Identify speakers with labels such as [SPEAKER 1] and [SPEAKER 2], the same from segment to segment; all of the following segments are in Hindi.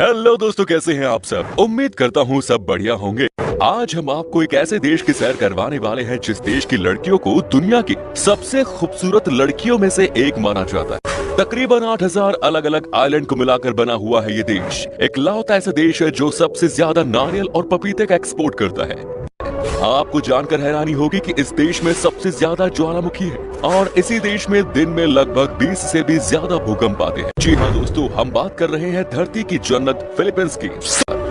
[SPEAKER 1] हेलो दोस्तों, कैसे हैं आप सब। उम्मीद करता हूँ सब बढ़िया होंगे। आज हम आपको एक ऐसे देश की सैर करवाने वाले हैं जिस देश की लड़कियों को दुनिया की सबसे खूबसूरत लड़कियों में से एक माना जाता है। तकरीबन 8000 अलग अलग आइलैंड को मिलाकर बना हुआ है ये देश। इकलौता ऐसा देश है जो सबसे ज्यादा नारियल और पपीते का एक्सपोर्ट करता है। आपको जानकर हैरानी होगी कि इस देश में सबसे ज्यादा ज्वालामुखी है और इसी देश में दिन में लगभग 20 से भी ज्यादा भूकंप आते हैं। जी हाँ दोस्तों, हम बात कर रहे हैं धरती की जन्नत फिलीपींस की।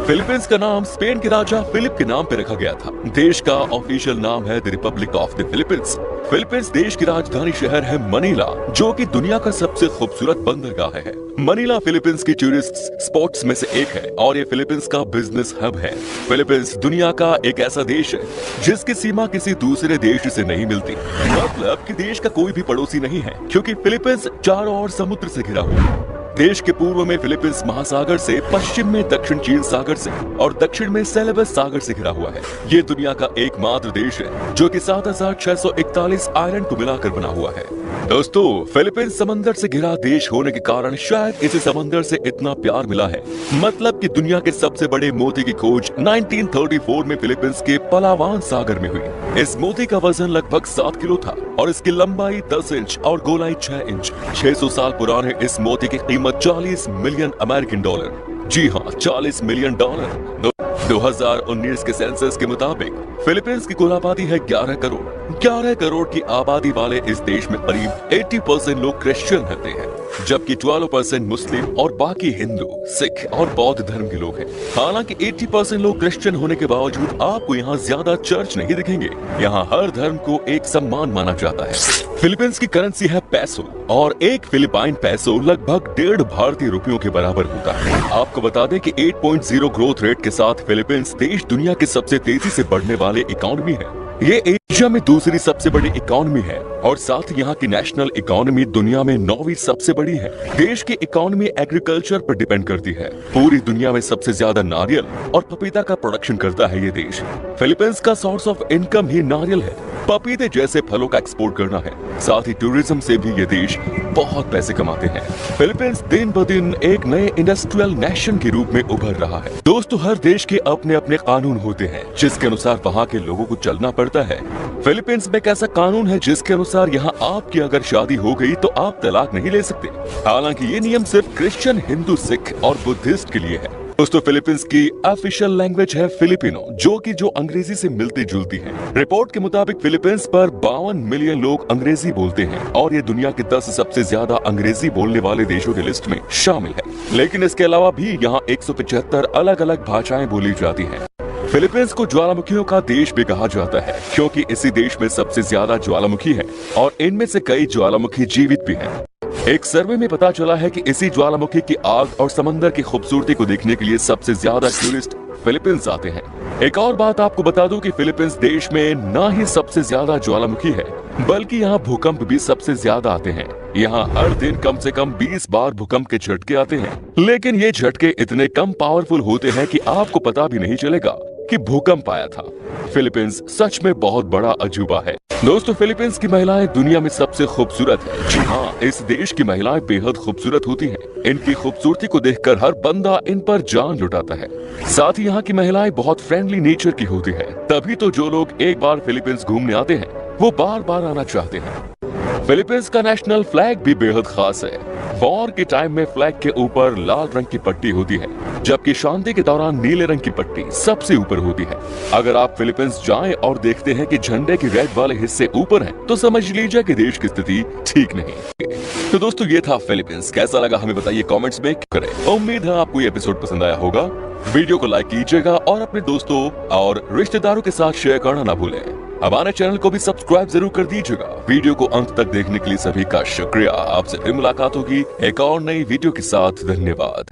[SPEAKER 1] फिलीपींस का नाम स्पेन के राजा फिलिप के नाम पे रखा गया था। देश का ऑफिशियल नाम है the Republic of the Philippines. Philippines देश की राजधानी शहर है मनीला, जो कि दुनिया का सबसे खूबसूरत बंदरगाह है। मनीला फिलीपींस की टूरिस्ट स्पॉट्स में से एक है और ये फिलीपींस का बिजनेस हब है। फिलीपींस दुनिया का एक ऐसा देश है जिसकी सीमा किसी दूसरे देश से नहीं मिलती। मतलब कि देश का कोई भी पड़ोसी नहीं है, क्योंकि फिलीपींस चारों ओर समुद्र से घिरा हुआ है। देश के पूर्व में फिलीपींस महासागर से, पश्चिम में दक्षिण चीन सागर से और दक्षिण में सेलेबस सागर से घिरा हुआ है। ये दुनिया का एकमात्र देश है जो कि 7641 आइलैंड को मिलाकर बना हुआ है। दोस्तों, फिलीपींस समंदर से घिरा देश होने के कारण शायद इसे समंदर से इतना प्यार मिला है। मतलब कि दुनिया के सबसे बड़े मोती की खोज 1934 में फिलीपींस के पलावान सागर में हुई। इस मोती का वजन लगभग 7 किलो था और इसकी लंबाई 10 इंच और गोलाई 6 इंच। 600 साल पुराने इस मोती की कीमत 40 मिलियन अमेरिकन डॉलर। जी हाँ, 40 मिलियन डॉलर। 2019 के सेंसस के मुताबिक फिलीपींस की कुल आबादी है 11 करोड़। 11 करोड़ की आबादी वाले इस देश में करीब 80% लोग क्रिश्चियन रहते हैं, जबकि 12% मुस्लिम और बाकी हिंदू, सिख और बौद्ध धर्म के लोग हैं। हालांकि 80% लोग क्रिश्चियन होने के बावजूद आपको यहाँ ज्यादा चर्च नहीं दिखेंगे। यहाँ हर धर्म को एक सम्मान माना जाता है। फिलीपींस की करेंसी है पैसो और एक फिलिपाइन पैसो लगभग 1.5 भारतीय रुपयों के बराबर होता है। आपको बता दें कि 8.0 ग्रोथ रेट के साथ फिलीपींस देश दुनिया के सबसे तेजी से बढ़ने वाले इकोनॉमी है। ये एशिया में दूसरी सबसे बड़ी इकोनॉमी है और साथ ही यहाँ की नेशनल इकोनॉमी दुनिया में 9वीं सबसे बड़ी है। देश की इकोनॉमी एग्रीकल्चर पर डिपेंड करती है। पूरी दुनिया में सबसे ज्यादा नारियल और पपीता का प्रोडक्शन करता है ये देश। फिलीपींस का सोर्स ऑफ इनकम ही नारियल है। पपीते जैसे फलों का एक्सपोर्ट करना है। साथ ही टूरिज्म से भी ये देश बहुत पैसे कमाते हैं। फिलीपींस दिन ब दिन एक नए इंडस्ट्रियल नेशन के रूप में उभर रहा है। दोस्तों, हर देश के अपने अपने कानून होते हैं जिसके अनुसार वहाँ के लोगों को चलना पड़ता है। फिलीपींस में एक ऐसा कानून है जिसके अनुसार यहाँ आपकी अगर शादी हो गई तो आप तलाक नहीं ले सकते। हालांकि ये नियम सिर्फ क्रिश्चियन, हिंदू, सिख और बुद्धिस्ट के लिए है। दोस्तों, फिलीपींस की ऑफिशियल लैंग्वेज है फिलिपिनो, जो अंग्रेजी से मिलती जुलती है। रिपोर्ट के मुताबिक फिलीपींस पर 52 मिलियन लोग अंग्रेजी बोलते हैं और ये दुनिया के 10 सबसे ज्यादा अंग्रेजी बोलने वाले देशों की लिस्ट में शामिल है। लेकिन इसके अलावा भी यहाँ 175 अलग अलग भाषाएं बोली जाती हैं। फिलीपींस को ज्वालामुखियों का देश भी कहा जाता है, क्योंकि इसी देश में सबसे ज्यादा ज्वालामुखी है और इनमें से कई ज्वालामुखी जीवित भी हैं। एक सर्वे में पता चला है कि इसी ज्वालामुखी की आग और समंदर की खूबसूरती को देखने के लिए सबसे ज्यादा टूरिस्ट फिलीपींस आते हैं। एक और बात आपको बता दूं कि फिलीपींस देश में न ही सबसे ज्यादा ज्वालामुखी है, बल्कि यहाँ भूकंप भी सबसे ज्यादा आते हैं। यहाँ हर दिन कम से कम 20 बार भूकंप के झटके आते हैं, लेकिन ये झटके इतने कम पावरफुल होते हैं कि आपको पता भी नहीं चलेगा कि भूकंप आया था। फिलीपींस सच में बहुत बड़ा अजूबा है। दोस्तों, फिलीपींस की महिलाएं दुनिया में सबसे खूबसूरत है। जी हाँ, इस देश की महिलाएं बेहद खूबसूरत होती हैं। इनकी खूबसूरती को देखकर हर बंदा इन पर जान लुटाता है। साथ ही यहाँ की महिलाएं बहुत फ्रेंडली नेचर की होती है। तभी तो जो लोग एक बार फिलीपींस घूमने आते हैं वो बार बार आना चाहते हैं। फिलीपींस का नेशनल फ्लैग भी बेहद खास है। वॉर के टाइम में फ्लैग के ऊपर लाल रंग की पट्टी होती है, जबकि शांति के दौरान नीले रंग की पट्टी सबसे ऊपर होती है। अगर आप फिलीपींस जाएं और देखते हैं कि झंडे के रेड वाले हिस्से ऊपर हैं, तो समझ लीजिए कि देश की स्थिति ठीक नहीं। तो दोस्तों, ये था फिलीपींस। कैसा लगा हमें बताइए कमेंट्स में करें। उम्मीद है आपको ये एपिसोड पसंद आया होगा। वीडियो को लाइक कीजिएगा और अपने दोस्तों और रिश्तेदारों के साथ शेयर करना ना भूलें। हमारे चैनल को भी सब्सक्राइब जरूर कर दीजिएगा। वीडियो को अंत तक देखने के लिए सभी का शुक्रिया। आपसे फिर मुलाकात होगी एक और नई वीडियो के साथ। धन्यवाद।